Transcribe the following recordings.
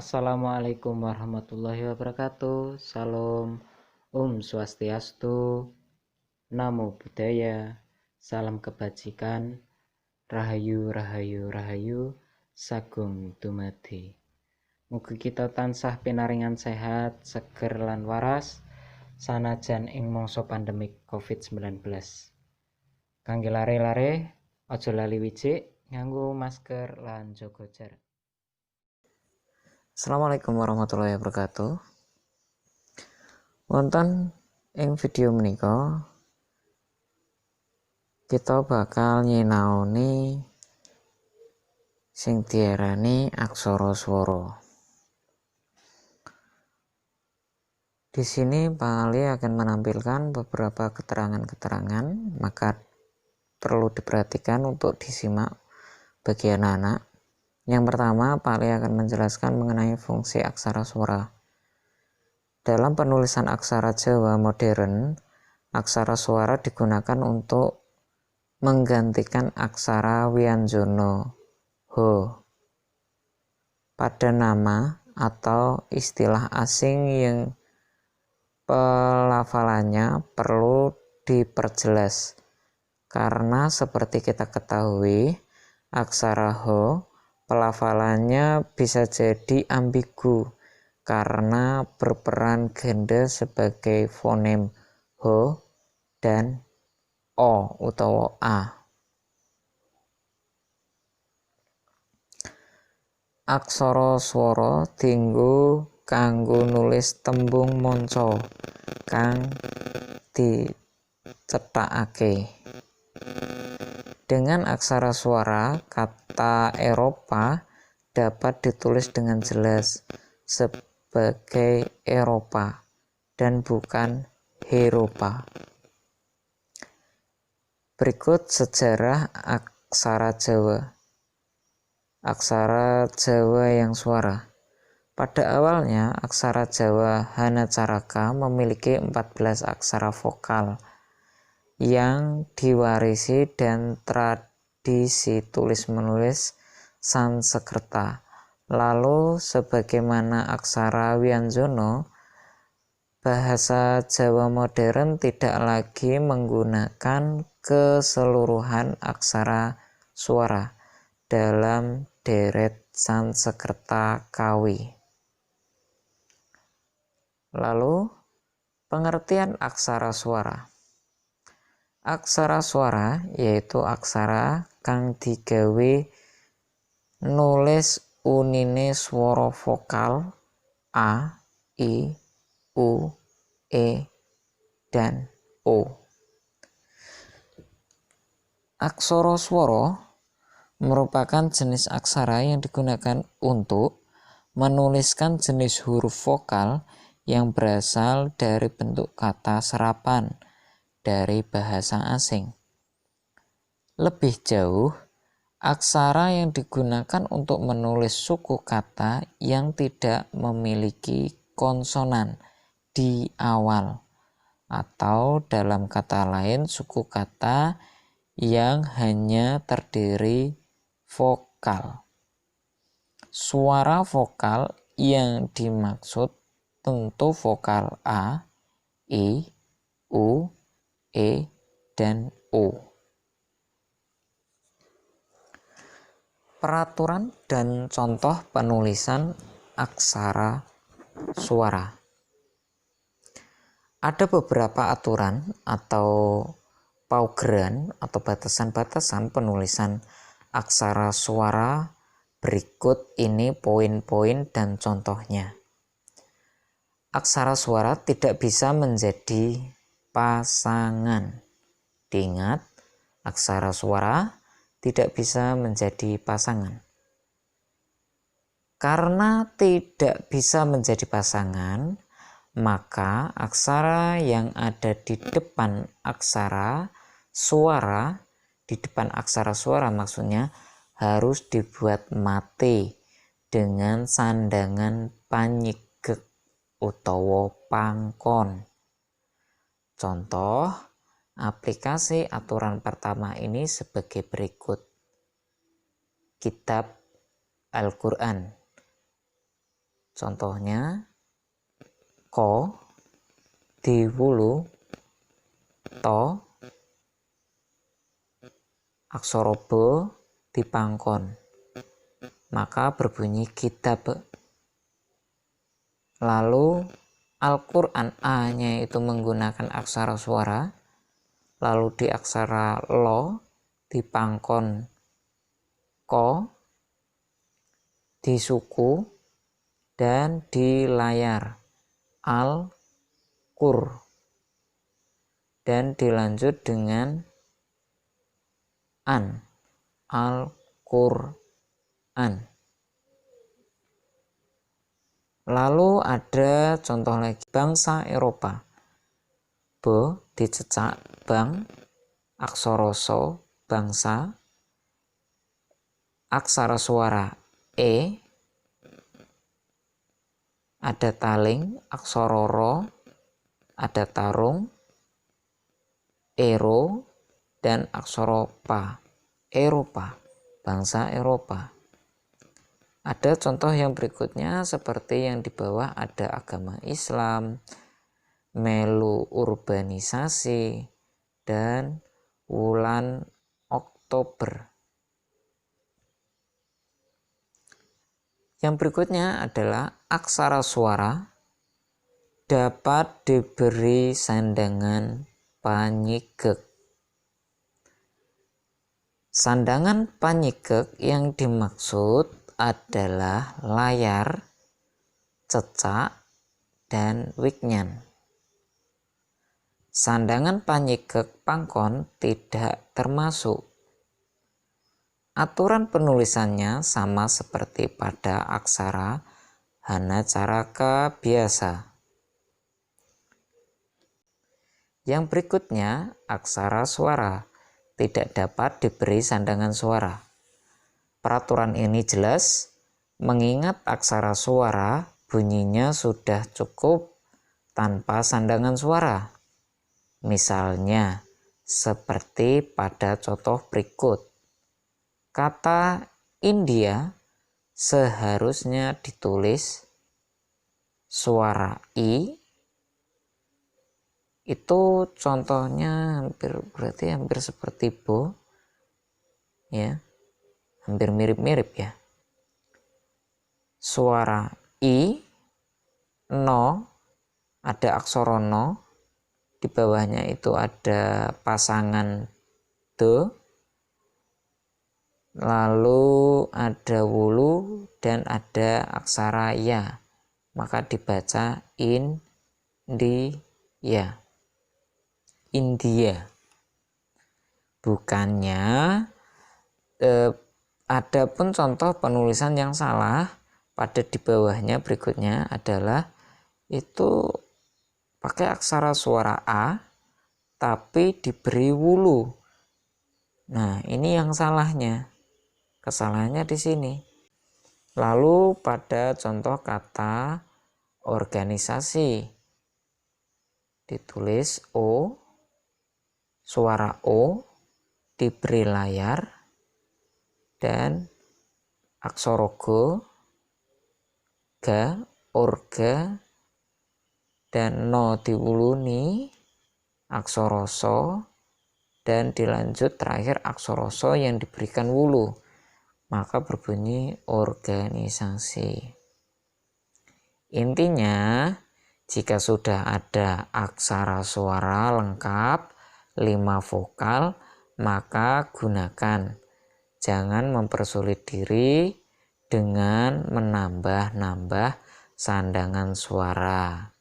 Assalamualaikum warahmatullahi wabarakatuh. Salam Swastiastu, Namo Buddhaya, salam kebajikan, Rahayu Rahayu Rahayu, Sagung Dumadi. Mugi kita tansah pinaringan sehat, seger lan waras sanajan ing mangsa pandemik COVID-19. Kangge lare-lare aja lali wijik nganggo masker lan jaga jarak. Assalamualaikum warahmatullahi wabarakatuh. Wonten ing video menika kita bakal nyinaoni sing diarani aksara swara. Di sini Pak Ali akan menampilkan beberapa keterangan-keterangan, maka perlu diperhatikan untuk disimak bagi anak-anak. Yang pertama, Pak Ali akan menjelaskan mengenai fungsi aksara swara. Dalam penulisan aksara Jawa modern, aksara swara digunakan untuk menggantikan aksara wianjana ho pada nama atau istilah asing yang pelafalannya perlu diperjelas. Karena seperti kita ketahui, aksara ho pelafalannya bisa jadi ambigu karena berperan ganda sebagai fonem ho dan o utawa a. Aksara swara dienggo kanggo nulis tembung manca kang dicethakake. Dengan aksara swara, kata Eropa dapat ditulis dengan jelas sebagai Eropa dan bukan Heropa. Berikut sejarah aksara Jawa. Aksara Jawa yang swara. Pada awalnya, aksara Jawa Hanacaraka memiliki 14 aksara vokal yang diwarisi dan tradisi tulis-menulis Sanskerta. Lalu, sebagaimana aksara wianjana, bahasa Jawa modern tidak lagi menggunakan keseluruhan aksara swara dalam deret Sanskerta Kawi. Lalu, pengertian aksara swara. Aksara swara yaitu aksara kang digawe nulis unine swara vokal a, i, u, e, dan o. Aksara swara merupakan jenis aksara yang digunakan untuk menuliskan jenis huruf vokal yang berasal dari bentuk kata serapan dari bahasa asing. Lebih jauh, aksara yang digunakan untuk menulis suku kata yang tidak memiliki konsonan di awal, atau dalam kata lain suku kata yang hanya terdiri vokal. Suara vokal yang dimaksud tentu vokal a, i, u, e, dan o. Peraturan dan contoh penulisan aksara swara. Ada beberapa aturan atau paugeran atau batasan-batasan penulisan aksara swara. Berikut ini poin-poin dan contohnya. Aksara swara tidak bisa menjadi pasangan. Diingat, aksara swara tidak bisa menjadi pasangan. Karena tidak bisa menjadi pasangan, maka aksara yang ada di depan aksara swara, maksudnya harus dibuat mate dengan sandangan panyigek utawa pangkon. Contoh aplikasi aturan pertama ini sebagai berikut. Kitab Al-Quran. Contohnya ko diwulu, to aksara be dipangkon, maka berbunyi kitab. Lalu Al-Quran A-nya itu menggunakan aksara suara, lalu di aksara lo dipangkon ko, di suku, dan di layar Al-Qur, dan dilanjut dengan an, Al-Qur'an. Lalu ada contoh lagi, bangsa Eropa. Be dicecak bang, aksara so bangsa, aksara suara e, ada taling, aksara ro, ada tarung, ero, dan aksara pa, Eropa, bangsa Eropa. Ada contoh yang berikutnya seperti yang di bawah, ada agama Islam, melu urbanisasi, dan wulan Oktober. Yang berikutnya adalah aksara suara dapat diberi sandangan panyigek. Sandangan panyigek yang dimaksud adalah layar, cecak, dan wignan. Sandangan panyigek pangkon tidak termasuk. Aturan penulisannya sama seperti pada aksara hanacaraka biasa. Yang berikutnya, aksara suara tidak dapat diberi sandangan suara. Peraturan ini jelas mengingat aksara suara bunyinya sudah cukup tanpa sandangan suara. Misalnya seperti pada contoh berikut. Kata India seharusnya ditulis suara i. Itu contohnya hampir seperti bo, ya, hampir mirip-mirip ya. Suara i, no, ada aksara no, di bawahnya itu ada pasangan de, lalu ada wulu dan ada aksara ya, maka dibaca in, di, ya. India. Bukannya ada pun contoh penulisan yang salah pada di bawahnya berikutnya adalah itu pakai aksara suara a tapi diberi wulu. Nah, ini yang salahnya. Kesalahannya di sini. Lalu pada contoh kata organisasi ditulis o, suara o diberi layar dan aksara ga, orga, dan no diwuluni, aksara so, dan dilanjut terakhir aksara so yang diberikan wulu, maka berbunyi organisasi. Intinya, jika sudah ada aksara suara lengkap 5 vokal, maka gunakan. Jangan mempersulit diri dengan menambah-nambah sandangan suara.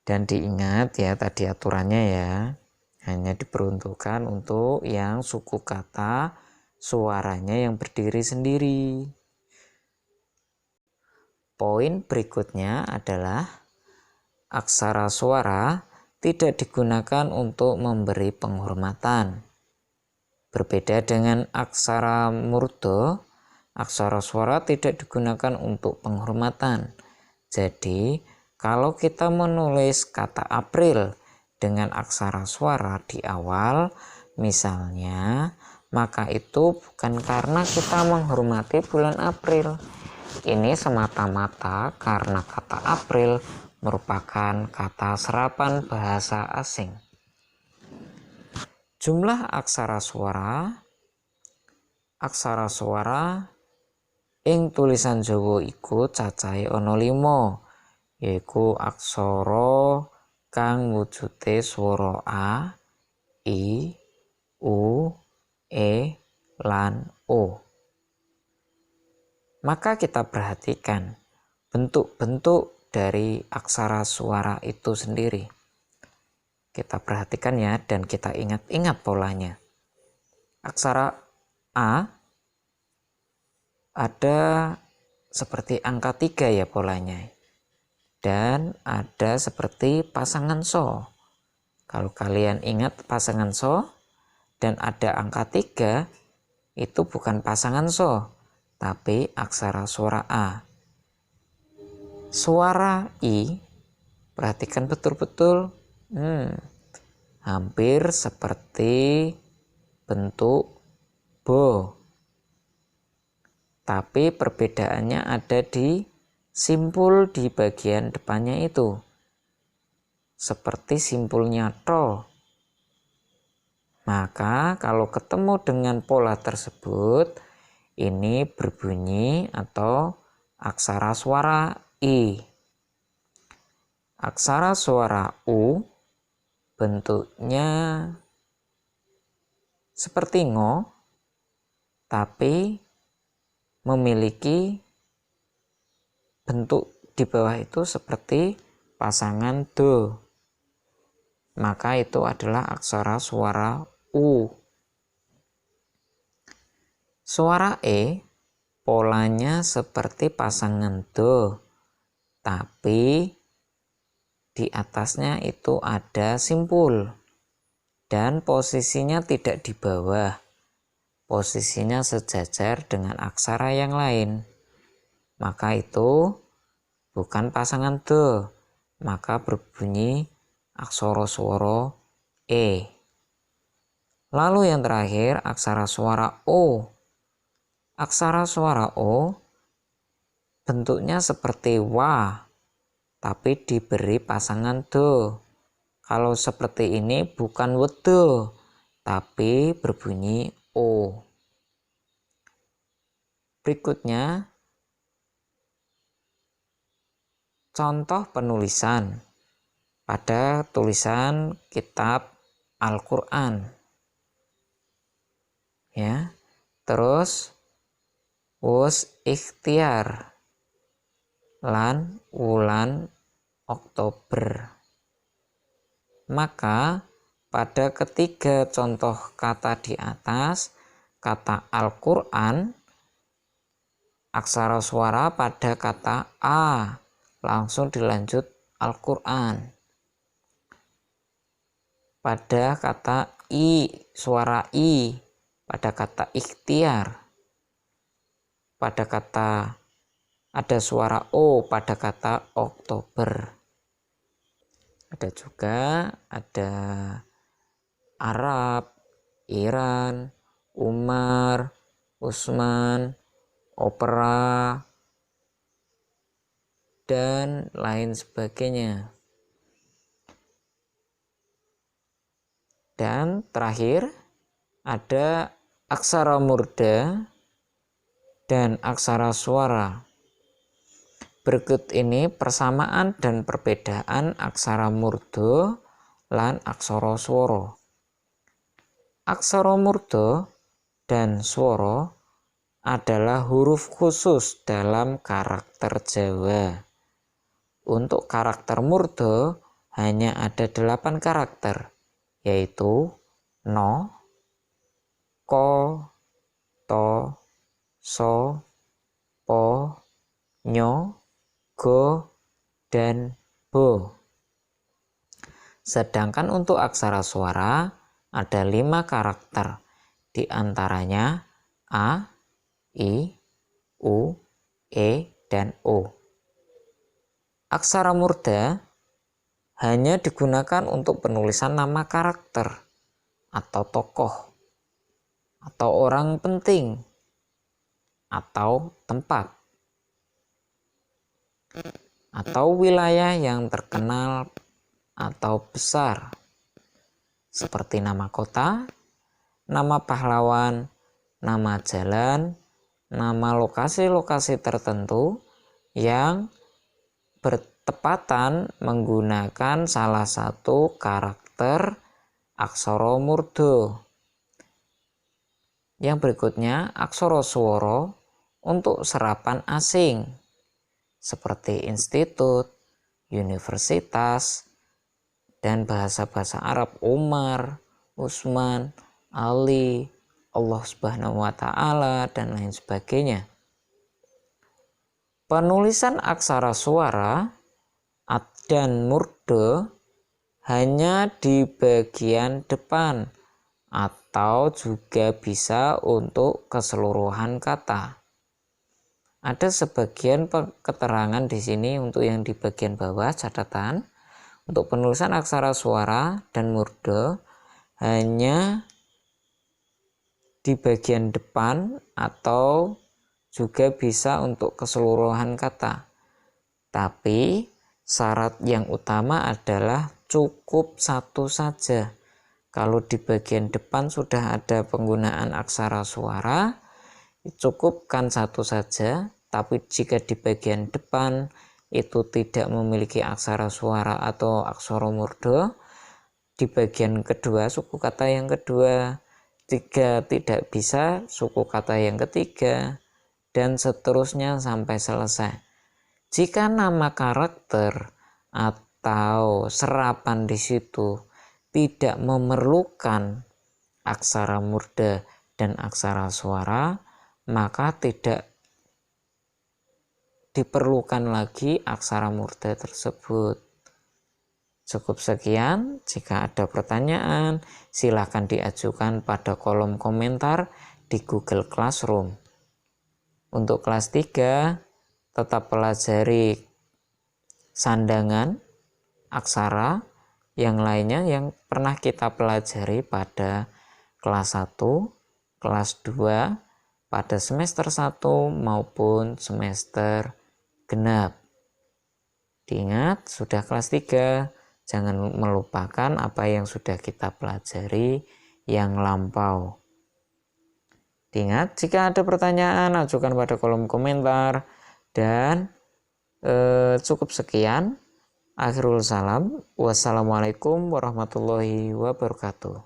Dan diingat ya tadi aturannya ya, hanya diperuntukkan untuk yang suku kata suaranya yang berdiri sendiri. Poin berikutnya adalah aksara suara tidak digunakan untuk memberi penghormatan. Berbeda dengan aksara murda, aksara suara tidak digunakan untuk penghormatan. Jadi, kalau kita menulis kata April dengan aksara suara di awal, misalnya, maka itu bukan karena kita menghormati bulan April, Ini semata-mata karena kata April merupakan kata serapan bahasa asing. Jumlah aksara swara ing tulisan Jawa iku cacahe ana 5, yaiku aksara kang wujude swara A, I, U, E, lan O. Maka kita perhatikan bentuk-bentuk dari aksara suara itu sendiri. Kita perhatikan ya, dan kita ingat-ingat polanya. Aksara A ada seperti angka 3 ya polanya. Dan ada seperti pasangan so. Kalau kalian ingat pasangan so dan ada angka 3, itu bukan pasangan so, tapi aksara suara A. Suara I, perhatikan betul-betul. Hampir seperti bentuk bo. Tapi perbedaannya ada di simpul di bagian depannya itu. Seperti simpulnya to. Maka kalau ketemu dengan pola tersebut, ini berbunyi atau aksara suara I. Aksara suara U bentuknya seperti ngo, tapi memiliki bentuk di bawah itu seperti pasangan do. Maka itu adalah aksara suara U. Suara E polanya seperti pasangan do, tapi di atasnya itu ada simpul dan posisinya tidak di bawah, posisinya sejajar dengan aksara yang lain. Maka itu bukan pasangan do, maka berbunyi aksara swara E. Lalu yang terakhir aksara suara O. Aksara suara O bentuknya seperti wa, tapi diberi pasangan do. Kalau seperti ini bukan wedo, tapi berbunyi O. Berikutnya, contoh penulisan pada tulisan kitab Al-Quran. Ya, terus wus ikhtiar lan wulan Oktober. Maka pada ketiga contoh kata di atas, kata Al-Quran, aksara suara pada kata A, langsung dilanjut Al-Quran. Pada kata I, suara I, pada kata ikhtiar. Pada kata ada suara O pada kata Oktober. Ada juga ada Arab, Iran, Umar, Usman, opera, dan lain sebagainya. Dan terakhir ada aksara murda dan aksara suara. Berikut ini persamaan dan perbedaan aksara murda lan aksara swara. Aksara murda dan swara adalah huruf khusus dalam karakter Jawa. Untuk karakter murda hanya ada 8 karakter, yaitu no, ko, to, so, po, nyo, go, dan bo. Sedangkan untuk aksara suara ada 5 karakter, di antaranya A, I, U, E, dan O. Aksara murda hanya digunakan untuk penulisan nama karakter atau tokoh atau orang penting atau tempat. atau wilayah yang terkenal atau besar, seperti nama kota, nama pahlawan, nama jalan, nama lokasi-lokasi tertentu yang bertepatan menggunakan salah satu karakter aksara murda. Yang berikutnya, aksara swara untuk serapan asing, seperti institut, universitas, dan bahasa-bahasa Arab Umar, Utsman, Ali, Allah Subhanahu wa Ta'ala, dan lain sebagainya. Penulisan aksara swara dan murda hanya di bagian depan atau juga bisa untuk keseluruhan kata. Ada sebagian keterangan di sini untuk yang di bagian bawah catatan. Untuk penulisan aksara swara dan murda hanya di bagian depan atau juga bisa untuk keseluruhan kata. Tapi syarat yang utama adalah cukup satu saja. Kalau di bagian depan sudah ada penggunaan aksara swara, cukupkan satu saja. Tapi jika di bagian depan itu tidak memiliki aksara swara atau aksara murda, di bagian kedua, suku kata yang kedua, jika tidak bisa, suku kata yang ketiga, dan seterusnya sampai selesai. Jika nama karakter atau serapan di situ tidak memerlukan aksara murda dan aksara swara, maka tidak diperlukan lagi aksara murda tersebut. Cukup sekian. Jika ada pertanyaan, silakan diajukan pada kolom komentar di Google Classroom. Untuk kelas 3, tetap pelajari sandangan, aksara, yang lainnya yang pernah kita pelajari pada kelas 1, kelas 2, pada semester 1 maupun semester genap. Diingat, sudah kelas 3, jangan melupakan apa yang sudah kita pelajari yang lampau. Diingat, jika ada pertanyaan, ajukan pada kolom komentar. Dan cukup sekian. Akhirul salam. Wassalamualaikum warahmatullahi wabarakatuh.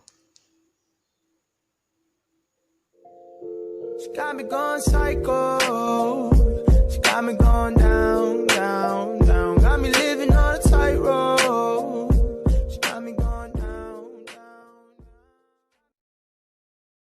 She got me going psycho. She got me going down, down.